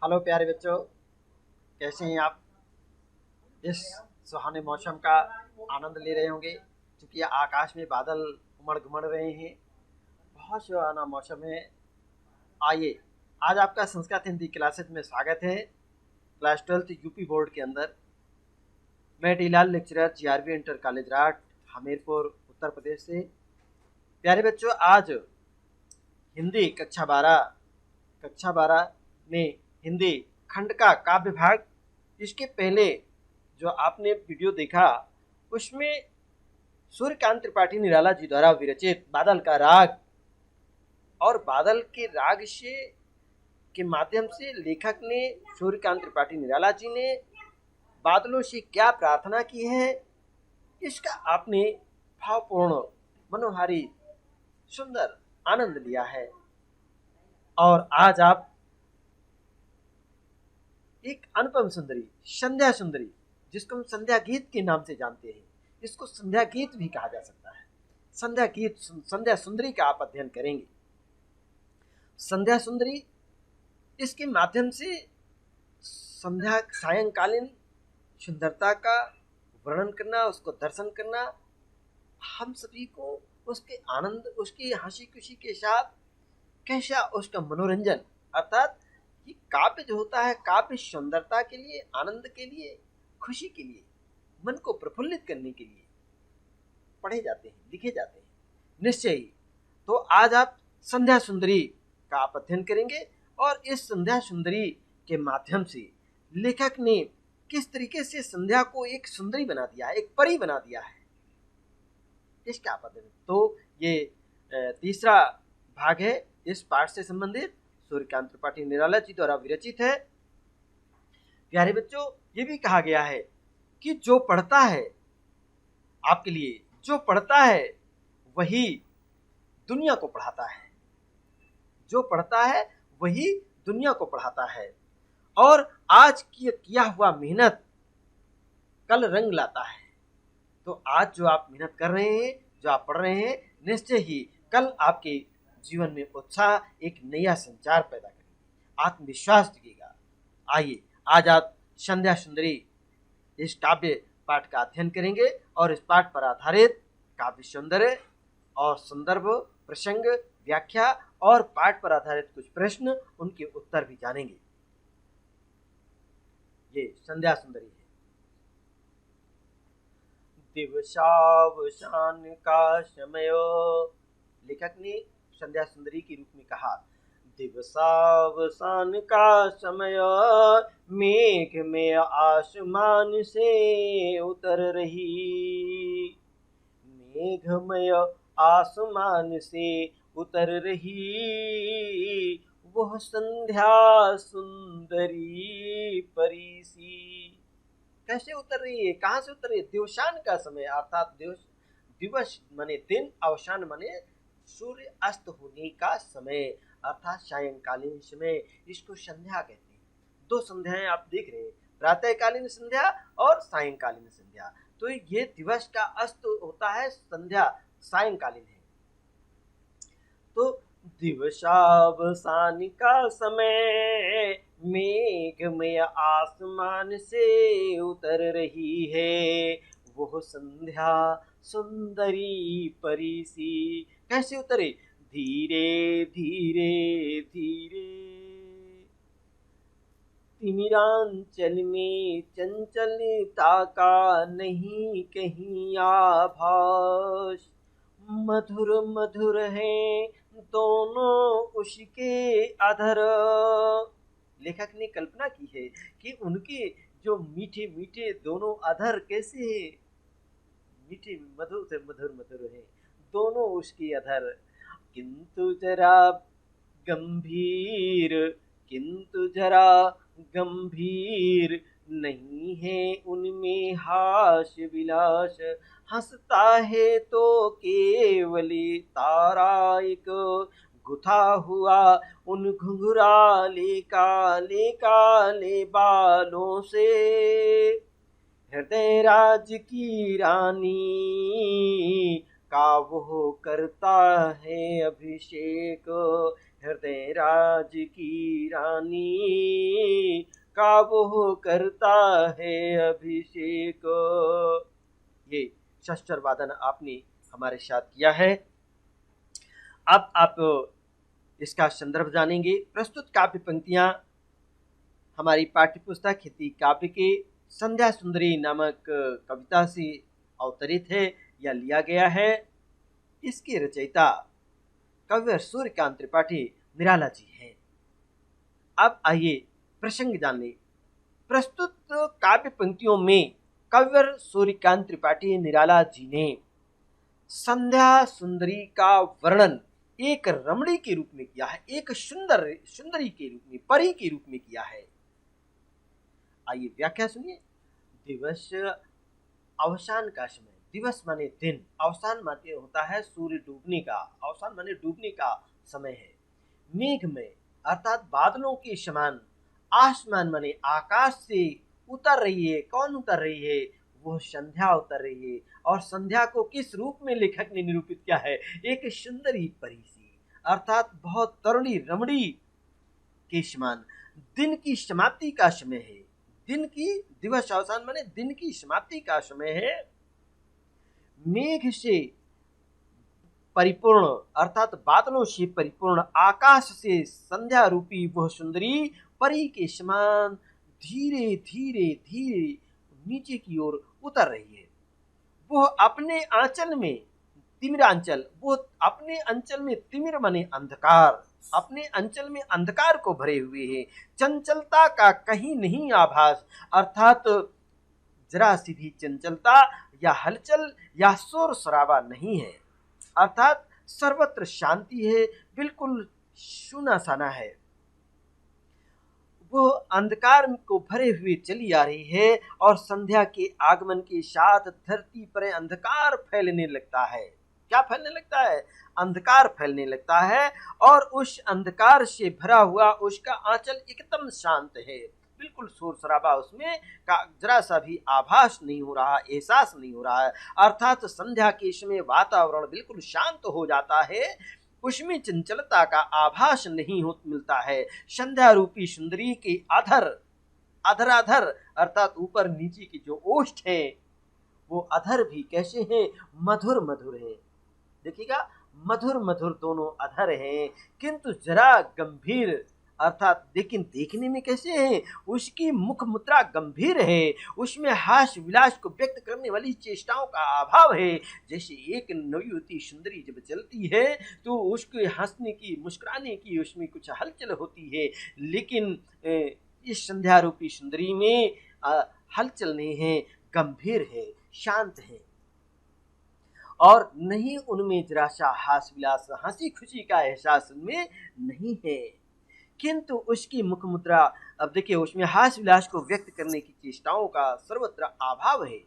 Hello प्यारे बच्चों, कैसे हैं आप? इस सुहाने मौसम का आनंद ले रहे होंगे क्योंकि आकाश में बादल उमड़ घुमड़ रहे हैं। बहुत सुहाना मौसम है। आइए, आज आपका संस्कृत हिंदी क्लासेस में स्वागत है। क्लास 12th यूपी बोर्ड के अंदर मैं Tilal lecturer GRB inter college Rath Hamirpur Uttar Pradesh से। प्यारे बच्चों, आज हिंदी कक्षा 12 में हिंदी खंड का काव्य भाग। इसके पहले जो आपने वीडियो देखा उसमें सूर्यकांत त्रिपाठी निराला जी द्वारा विरचित बादल का राग और बादल के राग से के माध्यम से लेखक ने सूर्यकांत त्रिपाठी निराला जी ने बादलों से क्या प्रार्थना की है, इसका आपने भावपूर्ण मनोहारी सुंदर आनंद लिया है। और आज आप एक अनुपम सुंदरी संध्या सुंदरी, जिसको हम संध्या गीत के नाम से जानते हैं, इसको संध्या गीत भी कहा जा सकता है। संध्या गीत संध्या सुंदरी का आप अध्ययन करेंगे। संध्या सुंदरी, इसके माध्यम से संध्या सायंकालीन सुंदरता का वर्णन करना, उसको दर्शन करना, हम सभी को उसके आनंद, उसकी हंसी खुशी के साथ कैसा उसका मनोरंजन, अर्थात ये काव्य जो होता है, काव्य सुंदरता के लिए, आनंद के लिए, खुशी के लिए, मन को प्रफुल्लित करने के लिए पढ़े जाते हैं, लिखे जाते हैं निश्चय ही। तो आज आप संध्या सुंदरी का आप अध्ययन करेंगे और इस संध्या सुंदरी के माध्यम से लेखक ने किस तरीके से संध्या को एक सुंदरी बना दिया है, एक परी बना दिया है, इसका आप अध्ययन। तो ये तीसरा भाग है इस पाठ से संबंधित, सूर्यकांत त्रिपाठी निराला जी द्वारा विरचित है। प्यारे बच्चों, ये भी कहा गया है कि जो पढ़ता है, आपके लिए जो पढ़ता है वही दुनिया को पढ़ाता है। जो पढ़ता है वही दुनिया को पढ़ाता है। और आज किया हुआ मेहनत कल रंग लाता है। तो आज जो आप मेहनत कर रहे हैं, जो आप पढ़ रहे हैं, निश्चय ही कल आपके जीवन में उत्साह, एक नया संचार पैदा करेगी, आत्मविश्वास दिखेगा। आइए, आज आप संध्या सुंदरी इस काव्य पाठ का अध्ययन करेंगे और इस पाठ पर आधारित काव्य सौंदर्य और संदर्भ, प्रसंग, व्याख्या और पाठ पर आधारित कुछ प्रश्न, उनके उत्तर भी जानेंगे। ये संध्या सुंदरी है। दिवसावसान का समय, लेखक ने संध्या सुंदरी के रूप में कहा, दिवसावसान का समय, मेघ में आसमान से उतर रही, मेघमय आसमान से उतर रही, वह संध्या सुंदरी परी सी। कैसे उतर रही है, कहाँ से उतर रही है? दिवसान का समय, अर्थात दिवस माने दिन, अवसान माने सूर्य अस्त होने का समय, अर्थात सायंकालीन समय, इसको संध्या कहते हैं। दो संध्याएं आप देख रहे हैं, प्रातःकालीन संध्या और सायंकालीन संध्या। तो ये दिवस का अस्त होता है, संध्या सायंकालीन है। तो दिवसावसान का समय, मेघमय आसमान से उतर रही है, वो संध्या सुंदरी परी सी। कैसे उतरे? धीरे धीरे धीरे, तिमिरांचल में चंचलता का नहीं कहीं आभास, मधुर मधुर है दोनों उसके अधर। लेखक ने कल्पना की है कि उनके जो मीठे मीठे दोनों अधर कैसे मीठे, मधुर से मधुर मधुर है दोनों उसके अधर, किंतु जरा गंभीर, किंतु जरा गंभीर नहीं है उनमें हास विलास, हंसता है तो केवली तारा एक, गुथा हुआ उन घुंघराले काले काले बालों से, हृदय राज की रानी का वो करता है अभिषेक, हृदय राज की रानी का वो करता है अभिषेक। ये शस्त्र वादन आपने हमारे साथ किया है। अब आप इसका संदर्भ जानेंगे। प्रस्तुत काव्य पंक्तियां हमारी पाठ्य पुस्तक हिंदी काव्य के संध्या सुंदरी नामक कविता से अवतरित है या लिया गया है। इसके रचयिता कविवर सूर्यकांत त्रिपाठी निराला जी हैं। अब आइए प्रसंग जान लें। प्रस्तुत काव्य पंक्तियों में कविवर सूर्यकांत त्रिपाठी निराला जी ने संध्या सुंदरी का वर्णन एक रमणी के रूप में किया है, एक सुंदरी के रूप में, परी के रूप में किया है। आइए व्याख्या सुनिए। दिवस अवसान का समय, दिवस माने दिन, अवसान माने होता है सूर्य डूबने का, अवसान माने डूबने का समय है। मेघ में अर्थात बादलों के समान, आसमान माने आकाश से उतर रही है। कौन उतर रही है? वो संध्या उतर रही है। और संध्या को किस रूप में लेखक ने निरूपित किया है? एक सुंदरी परी सी, अर्थात बहुत तरुणी रमणी के समान। दिन की समाप्ति का समय है। दिन की, दिवस अवसान माने दिन की समाप्ति का समय है। मेघ से परिपूर्ण अर्थात बादलों से परिपूर्ण आकाश से संध्या रूपी वह सुंदरी परी के समान धीरे धीरे धीरे नीचे की ओर उतर रही है। वो अपने आंचल में तिमिरांचल, वो अपने अंचल में, तिमिर माने अंधकार, अपने अंचल में अंधकार को भरे हुए है। चंचलता का कहीं नहीं आभास, अर्थात जरा सी भी चंचलता या हलचल या शोर शराबा नहीं है। अर्थात सर्वत्र शांति है, बिल्कुल सुना साना है। वो अंधकार को भरे हुए चली आ रही है और संध्या के आगमन के साथ धरती पर अंधकार फैलने लगता है। क्या फैलने लगता है? अंधकार फैलने लगता है। और उस अंधकार से भरा हुआ उसका आंचल एकदम शांत है, बिल्कुल शोर शराबा उसमें का जरा सा भी आभास नहीं हो रहा, एहसास नहीं हो रहा है। अर्थात संध्या के समय वातावरण बिल्कुल शांत हो जाता है, उसमें चंचलता का आभास नहीं हो मिलता है। संध्या रूपी सुंदरी के अधर अर्थात ऊपर नीचे की जो ओष्ठ है, वो अधर भी कैसे हैं? मधुर मधुर है। देखिएगा, मधुर मधुर दोनों अधर हैं, किंतु जरा गंभीर, अर्थात लेकिन देखने में कैसे है? उसकी मुख मुद्रा गंभीर है, उसमें हास्य विलास को व्यक्त करने वाली चेष्टाओं का अभाव है। जैसे एक नवयुवती सुंदरी जब चलती है तो उसके हंसने की, मुस्कुराने की उसमें कुछ हलचल होती है, लेकिन इस संध्या रूपी सुंदरी में हलचल नहीं है, गंभीर है, शांत है। और नहीं उनमें जरा सा हास विलास, हंसी खुशी का एहसास उनमें नहीं है, किंतु उसकी मुख मुद्रा, अब देखिए, उसमें हास विलास को व्यक्त करने की चेष्टाओं का सर्वत्र अभाव है।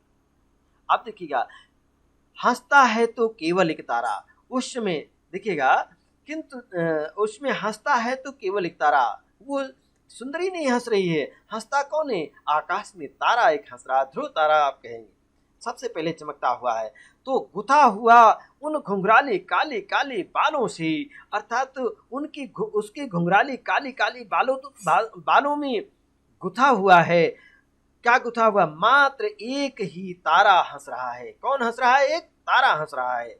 अब देखिएगा, हंसता है तो केवल एक तारा, उस समय देखिएगा, किंतु उसमें हंसता है तो केवल एक तारा, वो सुंदरी नहीं हंस रही है, हंसता कौन है? आकाश में तारा एक हंस रहा, ध्रुव तारा आप कहेंगे, सबसे पहले चमकता हुआ है। तो गुथा हुआ उन घुंघराले काले काले बालों से, अर्थात उसके घुंघराले काले काले बालों में गुथा हुआ है। क्या गुथा हुआ? मात्र एक ही तारा हंस रहा है। कौन हंस रहा है? एक तारा हंस रहा है।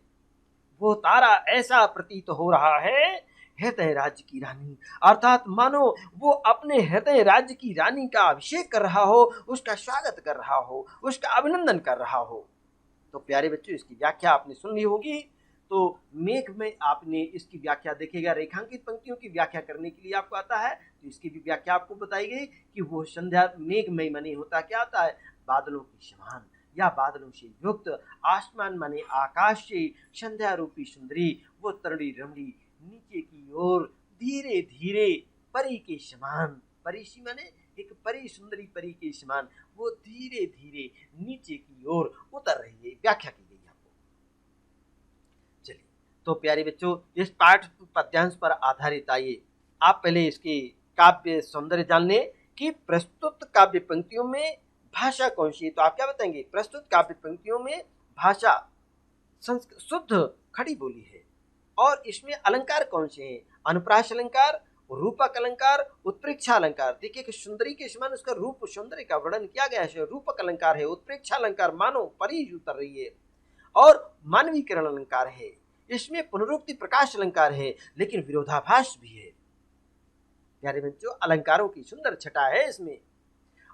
वो तारा ऐसा प्रतीत हो रहा है हृदय राज्य की रानी, अर्थात मानो वो अपने हृदय राज्य की रानी का अभिषेक कर रहा हो, उसका स्वागत कर रहा हो, उसका अभिनंदन कर रहा हो। तो प्यारे बच्चों, इसकी व्याख्या आपने सुन ली होगी। तो मेघ में आपने इसकी व्याख्या देखिएगा, रेखांकित पंक्तियों की व्याख्या करने के लिए आपको आता है, तो इसकी भी व्याख्या आपको बताई गई कि वो संध्या मेघमय माने होता क्या आता है? बादलों की समान या बादलों से युक्त, आसमान माने आकाश से संध्या रूपी सुंदरी वो तरुणी रमणी नीचे की ओर धीरे धीरे परी के समान, परी सी माने एक परी, सुंदरी परी के समान वो धीरे धीरे नीचे की ओर उतर रही है, व्याख्या की गई आपको। चलिए, तो प्यारे बच्चों, इस पाठ पद्यांश पर आधारित आइए आप पहले इसकी काव्य सौंदर्य जान लें कि प्रस्तुत काव्य पंक्तियों में भाषा कौन सी है। तो आप क्या बताएंगे? प्रस्तुत काव्य पंक्तियों में भाषा शुद्ध खड़ी बोली है। और इसमें अलंकार कौन से हैं? अनुप्रास अलंकार, रूपक अलंकार, उत्प्रेक्षा अलंकार। देखिए कि सुंदरी के समान उसका रूप सौंदर्य का वर्णन किया गया है। रूपक अलंकार है, उत्प्रेक्षा अलंकार मानो परी उतर रही है, और मानवीकरण अलंकार है। इसमें पुनरुक्ति प्रकाश अलंकार है, लेकिन विरोधाभास भी है। प्यारे बच्चों, अलंकारों की सुंदर छटा है इसमें,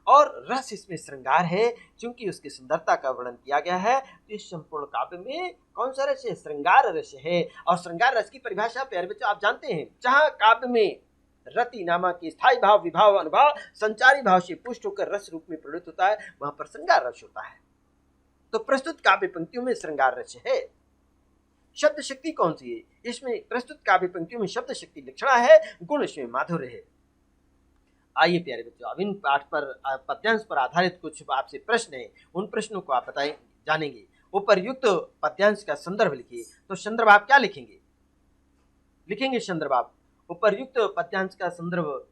और रस इसमें श्रृंगार है, क्योंकि उसकी सुंदरता का वर्णन किया गया है। तो इस संपूर्ण काव्य में कौन सा रस है? श्रृंगार रस है। और श्रृंगार रस की परिभाषा प्यारे बच्चों आप जानते हैं, जहां काव्य में रति नामक की स्थायी भाव, विभाव, अनुभाव संचारी भाव से पुष्ट होकर रस रूप में प्रवृत्त होता है, वहां पर श्रृंगार रस होता है। तो प्रस्तुत काव्य पंक्तियों में श्रृंगार रस है। शब्द शक्ति कौन सी है? इसमें प्रस्तुत काव्य पंक्तियों में शब्द शक्ति लक्षणा है, गुण इसमें माधुर्य है। आइए प्यारे बच्चों, अब इन पाठ पर पद्यांश पर आधारित कुछ आपसे प्रश्न हैं, उन प्रश्नों को आप बताएं जानेंगे। उपर्युक्त पद्यांश का संदर्भ लिखिए। तो संदर्भ आप क्या लिखेंगे? लिखेंगे संदर्भ आप उपर्युक्त पद्यांश का संदर्भ।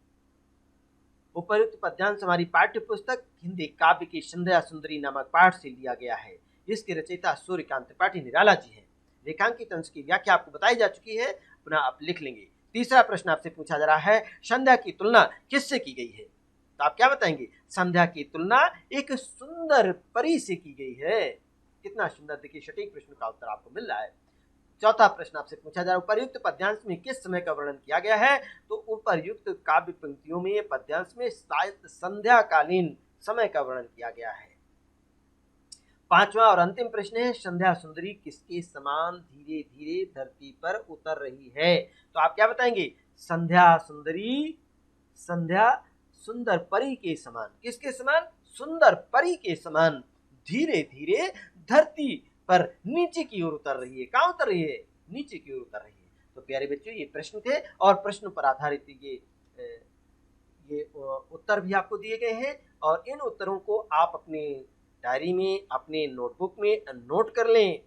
उपर्युक्त पद्यांश हमारी पाठ्य पुस्तक हिंदी काव्य की संध्या सुंदरी नामक पाठ से लिया गया है। इसके रचयिता सूर्यकांत त्रिपाठी निराला जी हैं। रेखांकित अंश की व्याख्या आपको बताई जा चुकी है, पुनः आप लिख लेंगे। तीसरा प्रश्न आपसे पूछा जा रहा है, संध्या की तुलना किससे की गई है? तो आप क्या बताएंगे? संध्या की तुलना एक सुंदर परी से की गई है। कितना सुंदर, देखिए सटीक प्रश्न का उत्तर आपको मिल रहा है। चौथा प्रश्न आपसे पूछा जा रहा है, उपर्युक्त पद्यांश में किस समय का वर्णन किया गया है? तो उपर्युक्त काव्य पंक्तियों में पद्यांश में शायद संध्याकालीन समय का वर्णन किया गया है। पांचवा और अंतिम प्रश्न है, संध्या सुंदरी किसके समान धीरे धीरे धरती पर उतर रही है? तो आप क्या बताएंगे? संध्या सुंदरी संध्या सुंदर परी के समान। किसके समान? सुंदर परी के समान धीरे धीरे धरती पर नीचे की ओर उतर रही है। कहाँ उतर रही है? नीचे की ओर उतर रही है। तो प्यारे बच्चों, ये प्रश्न थे, और प्रश्न पर आधारित ये उत्तर भी आपको दिए गए हैं, और इन उत्तरों को आप अपने डायरी में, अपने नोटबुक में नोट कर लें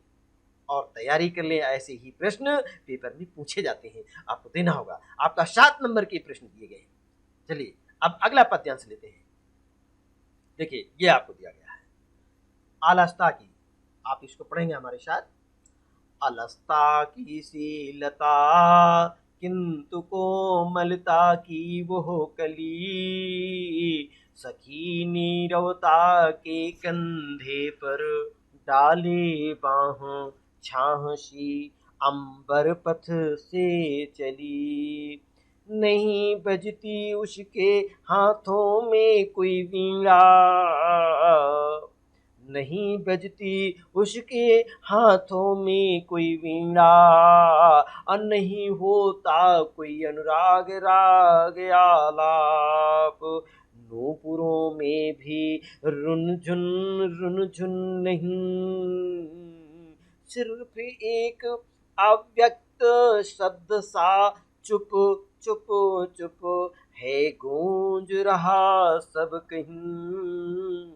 और तैयारी कर लें। ऐसे ही प्रश्न पेपर में पूछे जाते हैं, आपको देना होगा। आपका 7 नंबर के प्रश्न दिए गए हैं। चलिए अब अगला पद्यांश लेते हैं। देखिए ये आपको दिया गया है, आलस्ता की। आप इसको पढ़ेंगे हमारे साथ। अलस्ता की सी लता, किंतु कोमलता की वो कली, सखी नीरवता के कंधे पर डाले बाहों छाहसी अंबर पथ से चली। नहीं बजती उसके हाथों में कोई वीणा, नहीं बजती उसके हाथों में कोई वीणा, और नहीं होता कोई अनुराग राग आलाप। नूपुरों में भी रुनझुन नहीं, सिर्फ एक अव्यक्त शब्द सा चुप चुप चुप है गूंज रहा सब कहीं।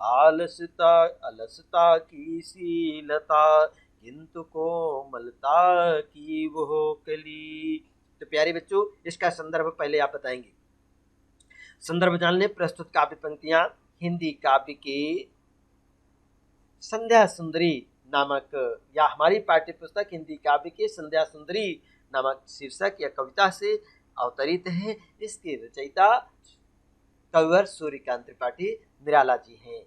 अलसता की सी लता, किंतु कोमलता की वो कली। तो प्यारे बच्चों, इसका संदर्भ पहले आप बताएंगे। संदर्भ जान ले। प्रस्तुत काव्य पंक्तियां हिंदी काव्य के संध्या सुंदरी नामक, या हमारी पाठ्य पुस्तक हिंदी काव्य के संध्या सुंदरी नामक शीर्षक या कविता से अवतरित है। इसके रचयिता कविवर सूर्यकांत त्रिपाठी निराला जी हैं।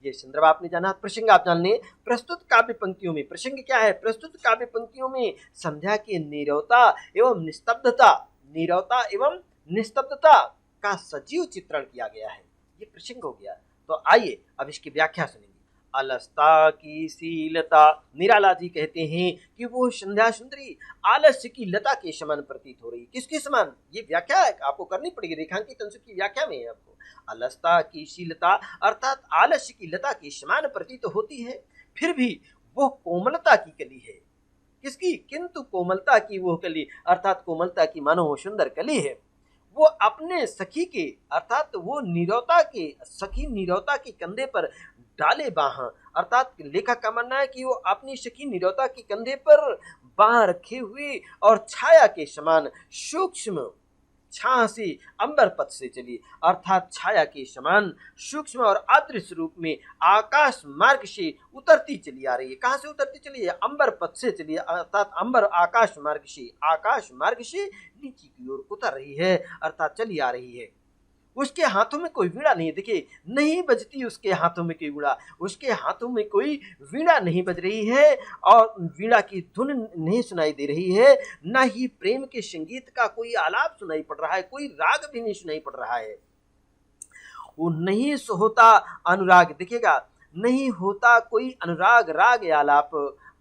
ये संदर्भ आपने जाना। प्रसंग आप जान लें। प्रस्तुत काव्य पंक्तियों में, प्रसंग क्या है? प्रस्तुत काव्य पंक्तियों में संध्या की नीरवता एवं निस्तब्धता का सजीव चित्रण किया गया है। ये प्रसंग हो गया। तो आइए अब इसकी व्याख्या सुनेंगे। अलस्ता की सी लता, निराला जी कहते हैं कि वो संध्या सुंदरी आलस्य की लता के समान प्रतीत हो रही। किसके समान? ये व्याख्या आपको करनी पड़ेगी, रेखांकित अंश की व्याख्या में है आपको। अलस्ता की सी लता अर्थात आलस्य की लता के समान प्रतीत होती है, फिर भी वो कोमलता की कली है। किसकी? किंतु कोमलता की वो कली, अर्थात कोमलता की मानो वो सुंदर कली है। वो अपने सखी के, अर्थात वो नीरवता के, सखी नीरवता के कंधे पर डाले बाह, अर्थात लेखक का मानना है कि वो अपनी सखी नीरवता के कंधे पर बाह रखे हुए और छाया के समान सूक्ष्म छाह से अंबर पथ से चली, अर्थात छाया के समान सूक्ष्म और अदृश्य रूप में आकाश मार्ग से उतरती चली आ रही है। कहां से उतरती चली है? अंबर पथ से चली, अर्थात अंबर आकाश मार्ग से नीचे की ओर उतर रही है, अर्थात चली आ रही है। उसके हाथों में कोई वीणा नहीं, देखिए नहीं बजती उसके हाथों में कोई वीणा, उसके हाथों में कोई वीणा नहीं बज रही है और वीणा की धुन नहीं सुनाई दे रही है, ना ही प्रेम के संगीत का कोई आलाप सुनाई पड़ रहा है, कोई राग भी नहीं सुनाई पड़ रहा है। वो नहीं होता अनुराग, देखिएगा नहीं होता कोई अनुराग राग या आलाप।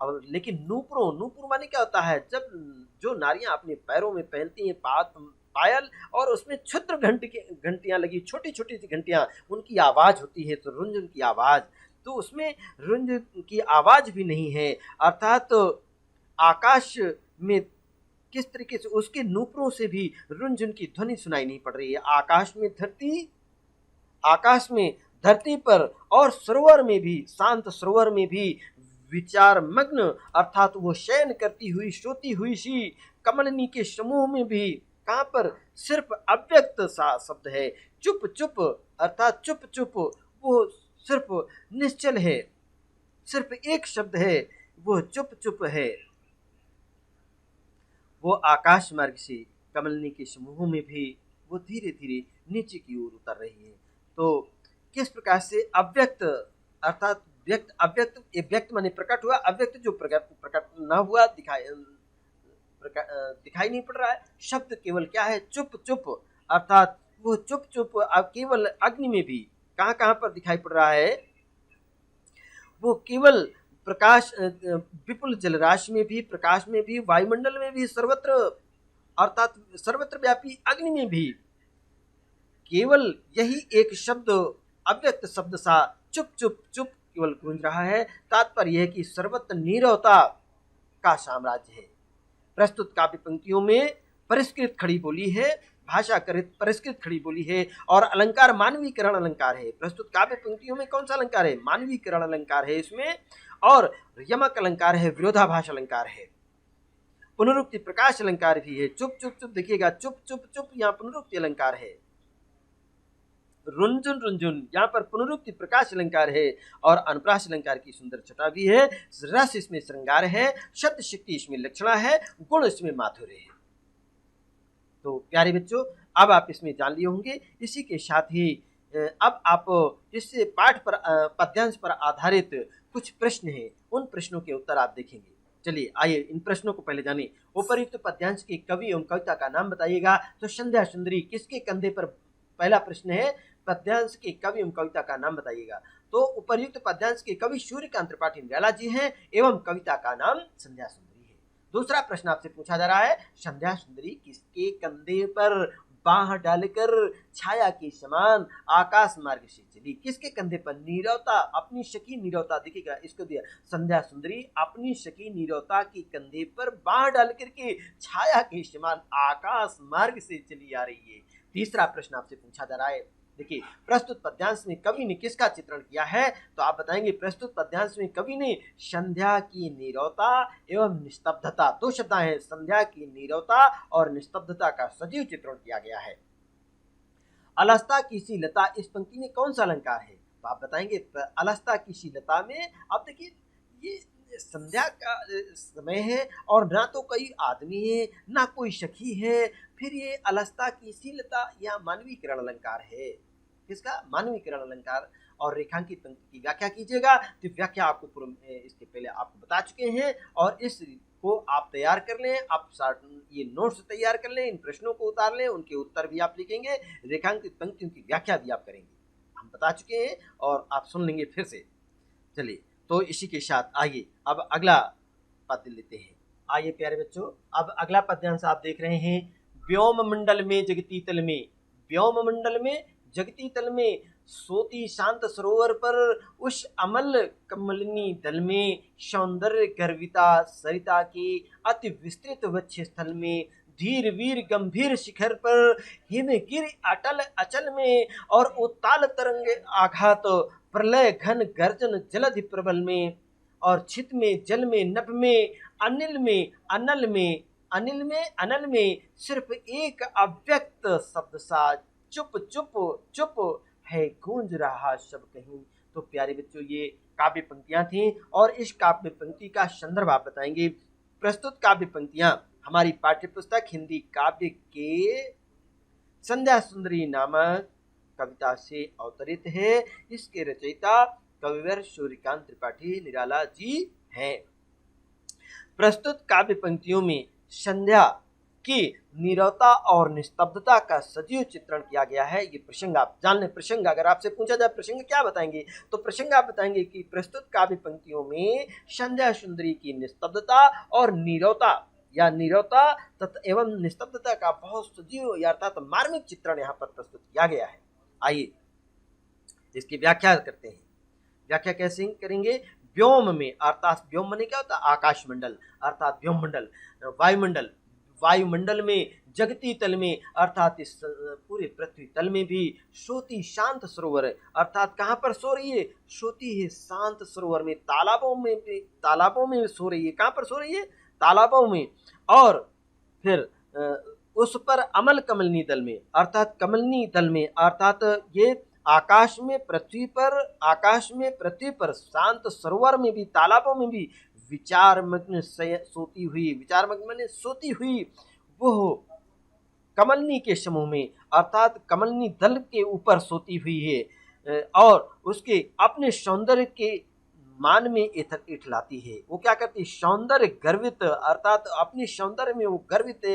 और लेकिन नूपुर माने क्या होता है? जब जो नारियां अपने पैरों में पहनती हैं पायल, और उसमें क्षुद्र घंटियां लगी, छोटी छोटी सी घंटियां, उनकी आवाज होती है तो रुंझुन की आवाज, तो उसमें रुंझुन की आवाज भी नहीं है। अर्थात तो आकाश में किस तरीके से उसके नूपुरों से भी रुंझुन की ध्वनि सुनाई नहीं पड़ रही है। आकाश में धरती पर और सरोवर में भी, शांत सरोवर में भी विचार मग्न, अर्थात वो शयन करती हुई सोती हुई सी कमलनी के समूह में भी कहां पर सिर्फ अव्यक्त सा शब्द है, चुप चुप, अर्थात चुप चुप, वो सिर्फ निश्चल है, सिर्फ एक शब्द है, वो चुप चुप है। वो आकाश मार्ग से कमलनी के समूह में भी वो धीरे धीरे नीचे की ओर उतर रही है। तो किस प्रकार से अव्यक्त, अर्थात अव्यक्त, व्यक्त माने प्रकट हुआ, अव्यक्त जो प्रकट न हुआ, दिखाई नहीं पड़ रहा है। शब्द केवल क्या है? चुप चुप, अर्थात वो चुप चुप केवल अग्नि में भी कहां कहां पर दिखाई पड़ रहा है? वो केवल प्रकाश, विपुल जलराशि में भी, प्रकाश में भी, वायुमंडल में भी, सर्वत्र, अर्थात सर्वत्र व्यापी अग्नि में भी केवल यही एक शब्द, अव्यक्त शब्द सा चुप चुप चुप केवल गूंज रहा है। तात्पर्य है कि सर्वत्र नीरवता का साम्राज्य है। प्रस्तुत काव्य पंक्तियों में परिष्कृत खड़ी बोली है, भाषा कृत परिष्कृत खड़ी बोली है, और अलंकार मानवीकरण अलंकार है। प्रस्तुत काव्य पंक्तियों में कौन सा अलंकार है? मानवीकरण अलंकार है इसमें, और यमक अलंकार है, विरोधाभास अलंकार है, पुनरुक्ति प्रकाश अलंकार भी है। चुप चुप चुप, देखिएगा चुप चुप चुप, यहाँ पुनरुक्ति अलंकार है। रुंझुन रुंझुन, यहाँ पर पुनरुक्ति प्रकाश अलंकार है, और अनुप्रास अलंकार की सुंदर छटा भी है। रस इसमें श्रृंगार है, शब्द शक्ति इसमें लक्षणा है, गुण इसमें माधुर्य है। तो प्यारे बच्चों, अब आप इसमें जान लिए होंगे। इसी के साथ ही अब आप इससे पाठ पर, पद्यांश पर आधारित कुछ प्रश्न हैं, उन प्रश्नों के उत्तर आप देखेंगे। चलिए आइए इन प्रश्नों को पहले जानें। उपर्युक्त पद्यांश के कवि एवं कविता का नाम बताइएगा। तो संध्या सुंदरी किसके कंधे पर, पहला प्रश्न है, पद्यांश के कवि एवं कविता का नाम बताइएगा। तो उपर्युक्त पद्यांश के कवि सूर्यकांत त्रिपाठी निराला जी हैं, एवं कविता का नाम संध्या सुंदरी है। दूसरा प्रश्न आपसे पूछा जा रहा है, संध्या सुंदरी किसके कंधे पर बाह डालकर छाया के समान आकाश मार्ग से चली? किसके कंधे पर? नीरवता, अपनी सखी नीरवता, देखिएगा इसको दिया, संध्या सुंदरी अपनी सखी नीरवता के कंधे पर बाह डाल करके छाया के समान आकाश मार्ग से चली आ रही है। तीसरा प्रश्न आपसे पूछा जा रहा है, देखिए प्रस्तुत पद्यांश में कवि ने किसका चित्रण किया है? तो आप बताएंगे प्रस्तुत पद्यांश में कवि ने संध्या की नीरवता एवं निस्तब्धता, दो शब्द हैं, संध्या की नीरवता और निस्तब्धता का सजीव चित्रण किया गया है। अलस्ता की सी लता, इस पंक्ति में कौन सा अलंकार है? तो आप बताएंगे अलस्ता की सी लता में, आप देखिए ये संध्या का समय है और ना तो कोई आदमी है ना कोई सखी है, फिर ये अलस्ता की शीलता या मानवीकरण अलंकार है। किसका? मानवीकरण अलंकार। और रेखांकित पंक्ति की व्याख्या कीजिएगा। तो व्याख्या आपको पूर्व इसके पहले आपको बता चुके हैं, और इसको आप तैयार कर लें, आप ये नोट्स तैयार कर लें, इन प्रश्नों को उतार लें, उनके उत्तर भी आप लिखेंगे, रेखांकित पंक्तियों की व्याख्या भी आप करेंगे। हम बता चुके हैं और आप सुन लेंगे फिर से। चलिए तो इसी के साथ आइए अब अगला पद्य लेते हैं। आइए प्यारे बच्चों, अब अगला पद्यांश आप देख रहे हैं, व्योम मंडल में जगती तल में, व्योम मंडल में जगती तल में सोती शांत सरोवर पर उस अमल कमलिनी दल में, सौंदर्य गर्विता सरिता के अति विस्तृत वक्ष स्थल में, धीर वीर गंभीर शिखर पर हिम गिर अटल अचल में, और उताल तरंग आघात प्रलय घन गर्जन जलधि प्रबल में, और छित में जल में नभ में अनिल में अनल में अनल में सिर्फ एक अव्यक्त शब्द सा चुप चुप चुप है गूंज रहा सब कहीं। तो प्यारे बच्चों, ये काव्य पंक्तियां थीं और इस काव्य पंक्ति का संदर्भ आप बताएंगे। प्रस्तुत काव्य पंक्तियां हमारी पाठ्य पुस्तक हिंदी काव्य के संध्या सुंदरी नामक कविता से अवतरित है। इसके रचयिता कविवर सूर्यकांत त्रिपाठी निराला जी हैं। प्रस्तुत काव्य पंक्तियों में संध्या की नीरवता और निस्तब्धता का सजीव चित्रण किया गया है। ये प्रसंग आप जान लें। प्रसंग अगर आपसे पूछा जाए प्रसंग क्या बताएंगे, तो प्रसंग आप बताएंगे कि प्रस्तुत काव्य पंक्तियों में संध्या सुंदरी की निस्तब्धता और नीरवता या नीरवता तथा एवं निस्तब्धता का बहुत सजीव या अर्थात मार्मिक चित्रण यहाँ पर प्रस्तुत किया गया है। आइए इसकी व्याख्या करते हैं। व्याख्या कैसे करेंगे? व्योम में, अर्थात व्योम माने क्या होता है? आकाशमंडल, अर्थात व्योममंडल, वायुमंडल, वायुमंडल में, जगती तल में, अर्थात इस पूरे पृथ्वी तल में भी सोती शांत सरोवर, अर्थात कहाँ पर सो रही है? सोती है शांत सरोवर में, तालाबों में सो रही है। कहाँ पर सो रही है? तालाबों में। और फिर उस पर अमल कमलनी दल में, अर्थात कमलनी दल में, अर्थात ये आकाश में पृथ्वी पर शांत सरोवर में भी, तालाबों में भी विचारमग्न सोती हुई, विचारमग्न माने सोती हुई वो कमलनी के समूह में, अर्थात कमलनी दल के ऊपर सोती हुई है और उसके अपने सौंदर्य के मान में इठलाती है। वो क्या करती है? सौंदर्य गर्वित, अर्थात अपने सौंदर्य में वो गर्वित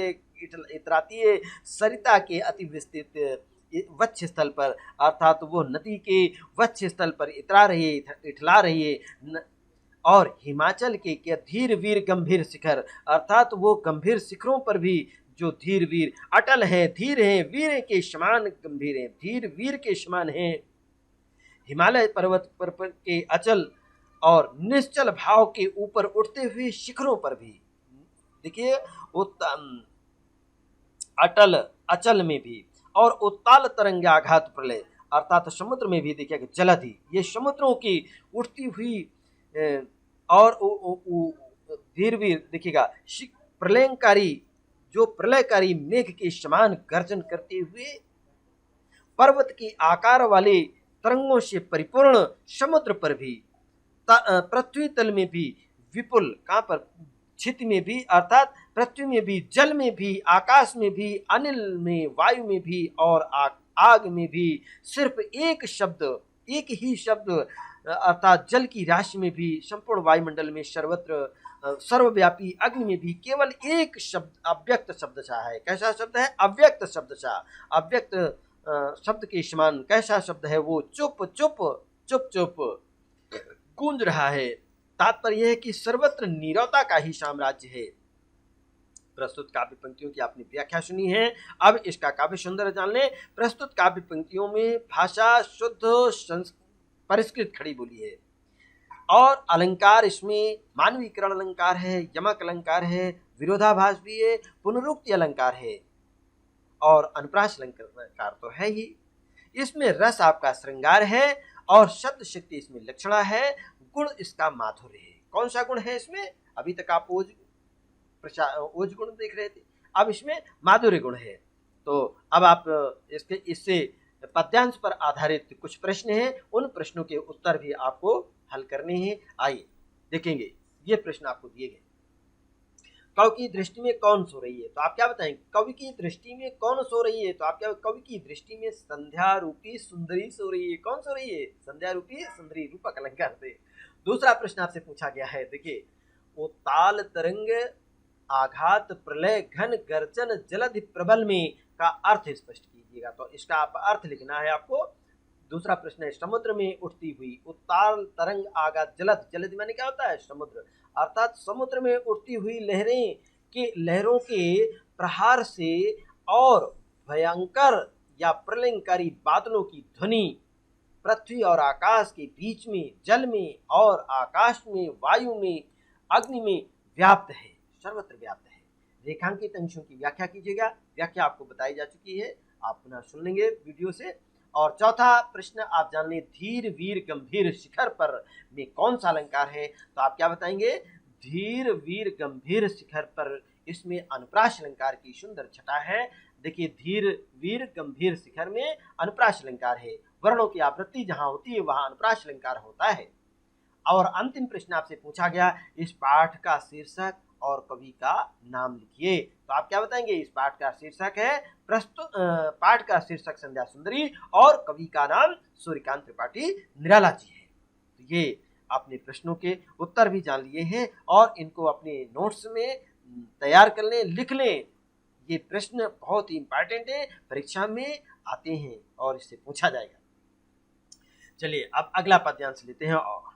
इतराती है सरिता के अति विस्तृत वक्ष स्थल पर, अर्थात वो नदी के वक्ष स्थल पर इतरा रही है, इठला रही है। और हिमाचल के धीर वीर गंभीर शिखर, अर्थात वो गंभीर शिखरों पर भी जो धीर वीर अटल हैं, धीर हैं, वीर के समान गंभीर हैं, धीर वीर के समान हैं। हिमालय पर्वत पर के अचल और निश्चल भाव के ऊपर उठते हुए शिखरों पर भी देखिए अटल अचल में भी, और उत्ताल तरंगाघात प्रलय, अर्थात समुद्र में भी देखिए जलधि, ये समुद्रों की उठती हुई और धीरवीर देखिएगा प्रलयंकारी, जो प्रलयकारी मेघ के समान गर्जन करते हुए पर्वत की आकार वाले तरंगों से परिपूर्ण समुद्र पर भी, पृथ्वी तल में भी विपुल, कहाँ पर? क्षिति में भी, अर्थात पृथ्वी में भी, जल में भी, आकाश में भी, अनिल में, वायु में भी और आग में भी सिर्फ एक शब्द, एक ही शब्द, अर्थात जल की राशि में भी, संपूर्ण वायुमंडल में, सर्वत्र सर्वव्यापी अग्नि में भी केवल एक शब्द अव्यक्त शब्दशः है। कैसा शब्द है? अव्यक्त शब्दशः। अव्यक्त शब्द के समान कैसा शब्द है? वो चुप चुप चुप चुप गूंज रहा है। तात्पर्य है कि सर्वत्र नीरवता का ही साम्राज्य है। प्रस्तुत काव्य पंक्तियों की आपने व्याख्या सुनी है। अब इसका काव्य सौंदर्य जान लें। प्रस्तुत काव्य पंक्तियों में भाषा शुद्ध परिष्कृत खड़ी बोली है और अलंकार इसमें मानवीकरण अलंकार है, यमक अलंकार है, विरोधाभास भी है, पुनरुक्ति अलंकार है और अनुप्रास अलंकार तो है ही। इसमें रस आपका श्रृंगार है और शब्द शक्ति इसमें लक्षणा है, गुण इसका माधुर्य है। कौन सा गुण है इसमें? अभी तक आप ओज गुण देख रहे थे, अब इसमें माधुर्य गुण है। तो अब आप इससे पद्यांश पर आधारित कुछ प्रश्न हैं, उन प्रश्नों के उत्तर भी आपको हल करने हैं। आइए देखेंगे, ये प्रश्न आपको दिए गए। कवि की दृष्टि में कौन सो रही है? तो आप क्या बताएंगे? कवि की दृष्टि में कौन सो रही है? तो आप क्या? कवि की दृष्टि में संध्या रूपी सुंदरी सो रही है। कौन सो रही है? संध्या रूपी सुंदरी, रूपक अलंकार से। दूसरा प्रश्न आपसे पूछा गया है, देखिए, वो ताल तरंग आघात प्रलय घन गर्जन जलधि प्रबल में का अर्थ स्पष्ट कीजिएगा। तो इसका आप अर्थ लिखना है आपको। दूसरा प्रश्न है, समुद्र में उठती हुई उत्ताल तरंग आघात जलध, जलधि माने क्या होता है? समुद्र, अर्थात समुद्र में उठती हुई लहरों के प्रहार से और भयंकर या प्रलयंकारी बादलों की ध्वनि पृथ्वी और आकाश के बीच में, जल में और आकाश में, वायु में, अग्नि में व्याप्त है, सर्वत्र व्याप्त है। रेखांकित अंशों की व्याख्या कीजिएगा। व्याख्या आपको बताई जा चुकी है, आप पुनः सुन लेंगे वीडियो से। और चौथा प्रश्न आप जान लें, धीर वीर गंभीर शिखर पर में कौन सा अलंकार है? तो आप क्या बताएंगे? धीर वीर गंभीर शिखर पर इसमें अनुप्रास अलंकार की सुंदर छटा है। देखिए, धीर वीर गंभीर शिखर में अनुप्रास अलंकार है। वर्णों की आवृत्ति जहां होती है वहां अनुप्रास अलंकार होता है। और अंतिम प्रश्न आपसे पूछा गया, इस पाठ का शीर्षक और कवि का नाम लिखिए। तो आप क्या बताएंगे? इस पाठ का शीर्षक है प्रस्तुत पाठ का शीर्षक संध्या सुंदरी और कवि का नाम सूर्यकांत त्रिपाठी निराला जी है। तो ये आपने प्रश्नों के उत्तर भी जान लिए हैं और इनको अपने नोट्स में तैयार कर लें, लिख लें। ये प्रश्न बहुत ही इंपॉर्टेंट है, परीक्षा में आते हैं और इससे पूछा जाएगा। चलिए अब अगला पद्यांश लेते हैं। और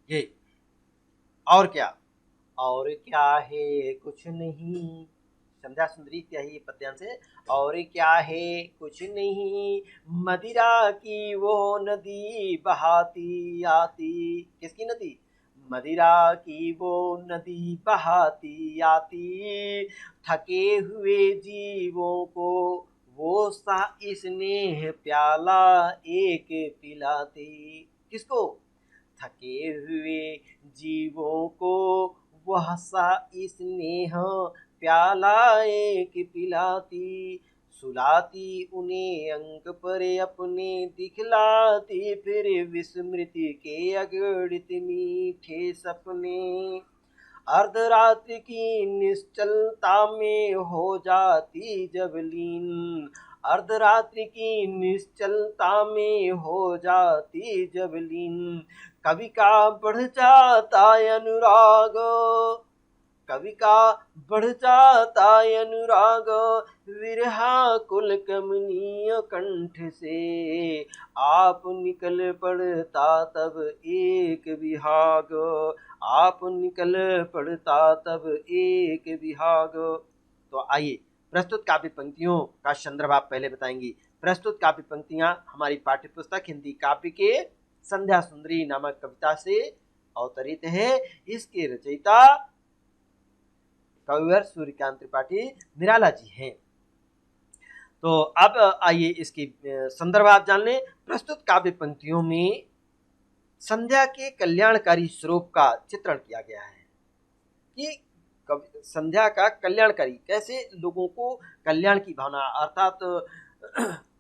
ये और क्या है कुछ नहीं, संध्या सुंदरी क्या है ये पद्यांश है। और क्या है कुछ नहीं, मदिरा की वो नदी बहाती आती। किसकी नदी? मदिरा की वो नदी बहाती आती, थके हुए जीवों को वो सा स्नेह प्याला एक पिलाती। किसको? थके हुए जीवों को वह सा स्नेह प्याला एक पिलाती, सुलाती उन्हें अंक पर अपने, दिखलाती फिर विस्मृति के अगणित मीठे सपने। अर्धरात्रि की निश्चलता में हो जाती जब लीन, अर्धरात्रि की निश्चलता में हो जाती जब लीन, कवि का बढ़ जाता अनुराग, कवि का बढ़ जाता अनुराग, विरहा कुल कमनीय कंठ से, आप निकल पड़ता तब एक विहाग, आप निकल पड़ता तब एक विहाग। तो आइए प्रस्तुत काव्य पंक्तियों का संदर्भ आप पहले बताएंगी। प्रस्तुत काव्य पंक्तियां हमारी पाठ्यपुस्तक हिंदी काव्य के संध्या सुंदरी नामक कविता से अवतरित है। इसके रचयिता कविवर सूर्यकांत त्रिपाठी निराला जी हैं। तो अब आइए इसकी संदर्भ आप जान लें। प्रस्तुत काव्य पंक्तियों में संध्या के कल्याणकारी स्वरूप का चित्रण किया गया है कि संध्या का कल्याणकारी, कैसे लोगों को कल्याण की भावना अर्थात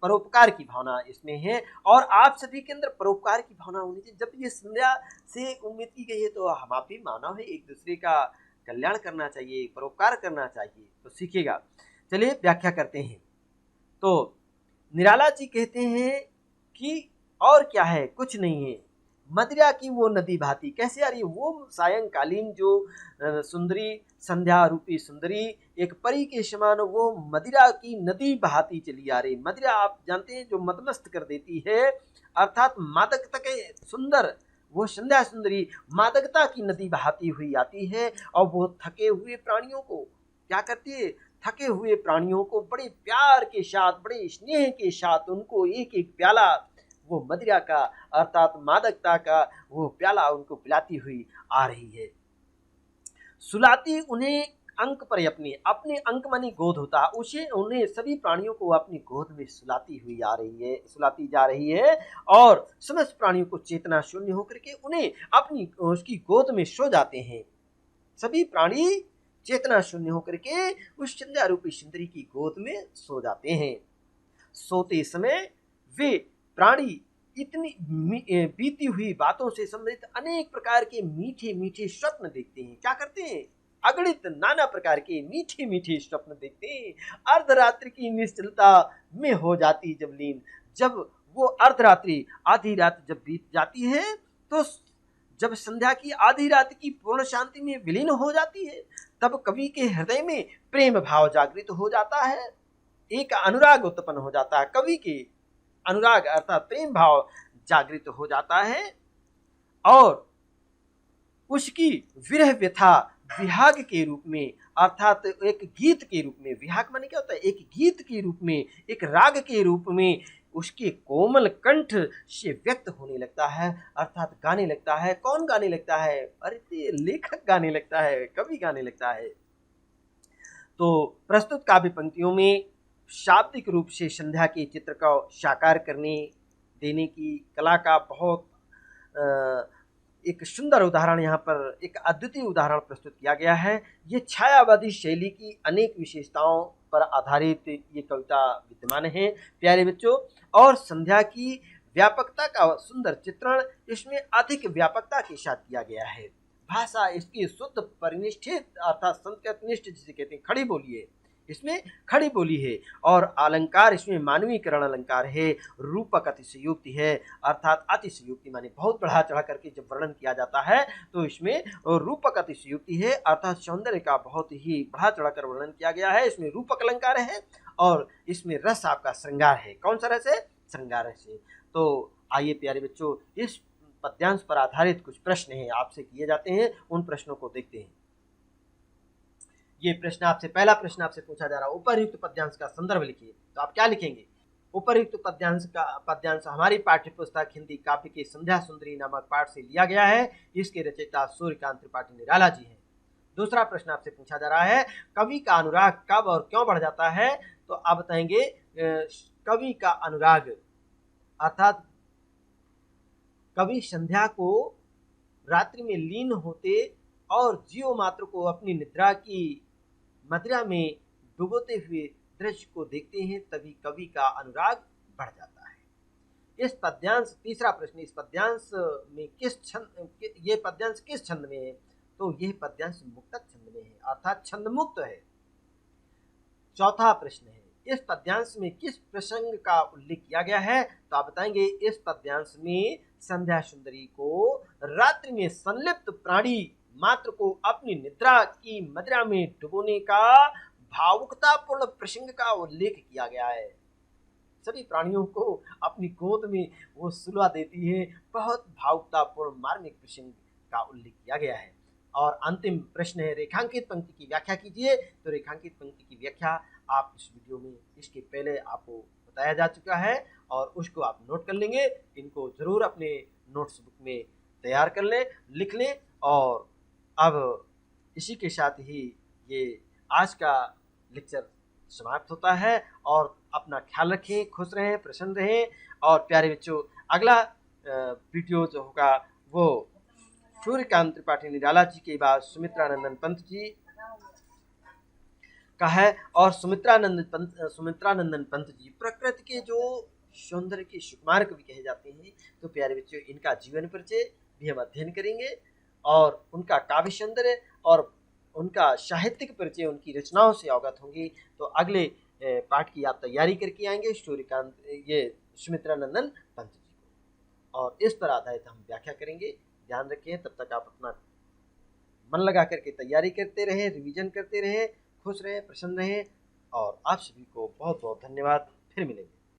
परोपकार की भावना इसमें है और आप सभी के अंदर परोपकार की भावना होनी चाहिए। जब ये संध्या से उम्मीद की गई है तो हम आप भी मानव है, एक दूसरे का कल्याण करना चाहिए, परोपकार करना चाहिए, तो सीखेगा। चलिए व्याख्या करते हैं। तो निराला जी कहते हैं कि और क्या है कुछ नहीं है, मदिरा की वो नदी भाती। कैसे आ रही है? वो सायंकालीन जो सुंदरी, संध्या रूपी सुंदरी, एक परी के समान वो मदिरा की नदी बहाती चली आ रही। मदिरा आप जानते हैं जो मदमस्त कर देती है, अर्थात मादकता के सुंदर वो संध्या सुंदरी मादकता की नदी बहाती हुई आती है और वो थके हुए प्राणियों को क्या करती है? थके हुए प्राणियों को बड़े प्यार के साथ, बड़े स्नेह के साथ उनको एक एक प्याला वो मदिरा का अर्थात मादकता का वो प्याला उनको पिलाती हुई आ रही है। सुलाती उन्हें अंक पर अपने, अपने अंक मानी गोद होता है, उसे उन्हें सभी प्राणियों को अपनी गोद में सुलाती हुई आ रही है, सुलाती जा रही है और समस्त प्राणियों को चेतना शून्य होकर के उन्हें अपनी उसकी गोद में सो जाते हैं। सभी प्राणी चेतना शून्य होकर के उस संध्या रूपी सुंदरी की गोद में सो जाते हैं। सोते समय वे प्राणी इतनी बीती हुई बातों से संबंधित अनेक प्रकार के मीठे मीठे स्वप्न देखते हैं। क्या करते हैं? अगणित नाना प्रकार के मीठे मीठे स्वप्न देखते हैं। अर्धरात्रि की निश्चलता में हो जाती जब लीन, जब वो अर्धरात्रि आधी रात जब बीत जाती है तो जब संध्या की आधी रात की पूर्ण शांति में विलीन हो जाती है तब कवि के हृदय में प्रेम भाव जागृत हो जाता है, एक अनुराग उत्पन्न हो जाता है, कवि के अनुराग अर्थात प्रेम भाव जागृत हो जाता है और उसकी विरह व्यथा विहाग के रूप में अर्थात एक गीत के रूप में, विहाग माने क्या होता है? एक गीत के रूप में, एक राग के रूप में उसके कोमल कंठ से व्यक्त होने लगता है, अर्थात गाने लगता है। कौन गाने लगता है? अरे लेखक गाने लगता है, कवि गाने लगता है। तो प्रस्तुत काव्य पंक्तियों में शाब्दिक रूप से संध्या के चित्र का साकार करने देने की कला का बहुत एक सुंदर उदाहरण यहाँ पर, एक अद्वितीय उदाहरण प्रस्तुत किया गया है। ये छायावादी शैली की अनेक विशेषताओं पर आधारित ये कविता विद्यमान है प्यारे बच्चों, और संध्या की व्यापकता का सुंदर चित्रण इसमें अधिक व्यापकता के साथ किया गया है। भाषा इसकी शुद्ध परिनिष्ठित अर्थात संकेतनिष्ठ जिसे कहते हैं खड़ी बोली है, इसमें खड़ी बोली है, और अलंकार इसमें मानवीकरण अलंकार है। रूपक अतिशयोक्ति है अर्थात अतिशयोक्ति माने बहुत बढ़ा चढ़ा करके जब वर्णन किया जाता है तो इसमें रूपक अतिशयोक्ति है अर्थात सौंदर्य का बहुत ही बढ़ा चढ़ा कर वर्णन किया गया है। इसमें रूपक अलंकार है और इसमें रस आपका श्रृंगार है। कौन सा रस है? श्रृंगार रस है। तो आइए प्यारे बच्चों, इस पद्यांश पर आधारित कुछ प्रश्न हैं आपसे किए जाते हैं, उन प्रश्नों को देखते हैं। ये प्रश्न आपसे, पहला प्रश्न आपसे पूछा जा रहा है, उपरयुक्त पद्यांश का संदर्भ लिखिए। तो आप क्या लिखेंगे? उपरयुक्त पद्यांश हमारी पाठ्य पुस्तक हिंदी काव्य के संध्या सुंदरी नामक पाठ से लिया गया है। इसके रचयिता सूर्यकांत त्रिपाठी निराला जी हैं। दूसरा प्रश्न आपसे पूछा जा रहा है, कवि का अनुराग कब और क्यों बढ़ जाता है? तो आप बताएंगे कवि का अनुराग अर्थात कवि संध्या को रात्रि में लीन होते और जीव मात्र को अपनी निद्रा की मदिरा में डुबोते हुए दृश्य को देखते हैं, तभी कवि का अनुराग बढ़ जाता है। इस पद्यांश, तीसरा प्रश्न, इस पद्यांश में किस छंद, ये पद्यांश किस छंद में है? तो यह पद्यांश मुक्तक छंद में है अर्थात छंद मुक्त है। चौथा प्रश्न है, इस पद्यांश में किस प्रसंग का उल्लेख किया गया है? तो आप बताएंगे इस पद्यांश में संध्या सुंदरी को रात्रि में संलिप्त प्राणी मात्र को अपनी निद्रा की मदिरा में डुबोने का भावुकतापूर्ण प्रसंग का उल्लेख किया गया है। सभी प्राणियों को अपनी गोद में वो सुलवा देती है, बहुत भावुकतापूर्ण मार्मिक प्रसंग का उल्लेख किया गया है। और अंतिम प्रश्न है, रेखांकित पंक्ति की व्याख्या कीजिए। तो रेखांकित पंक्ति की व्याख्या आप इस वीडियो में इसके पहले आपको बताया जा चुका है और उसको आप नोट कर लेंगे। इनको जरूर अपने नोट्स बुक में तैयार कर लें, लिख लें। और अब इसी के साथ ही ये आज का लेक्चर समाप्त होता है। और अपना ख्याल रखें, खुश रहें, प्रसन्न रहें। और प्यारे बच्चों, अगला वीडियो जो होगा वो सूर्यकांत त्रिपाठी निराला जी के बाद सुमित्रानंदन पंत जी का है। और सुमित्रानंदन पंत जी प्रकृति के जो सौंदर्य के सुकुमार कवि कहे जाते हैं। तो प्यारे बच्चों, इनका जीवन परिचय भी हम अध्ययन करेंगे और उनका काव्य सौंदर्य और उनका साहित्यिक परिचय, उनकी रचनाओं से अवगत होंगे। तो अगले पाठ की आप तैयारी करके आएंगे सुमित्रानंदन पंत जी को, और इस पर आधारित हम व्याख्या करेंगे। ध्यान रखें, तब तक आप अपना मन लगा करके तैयारी करते रहें, रिवीजन करते रहें, खुश रहें, प्रसन्न रहें। और आप सभी को बहुत बहुत धन्यवाद। फिर मिलेंगे।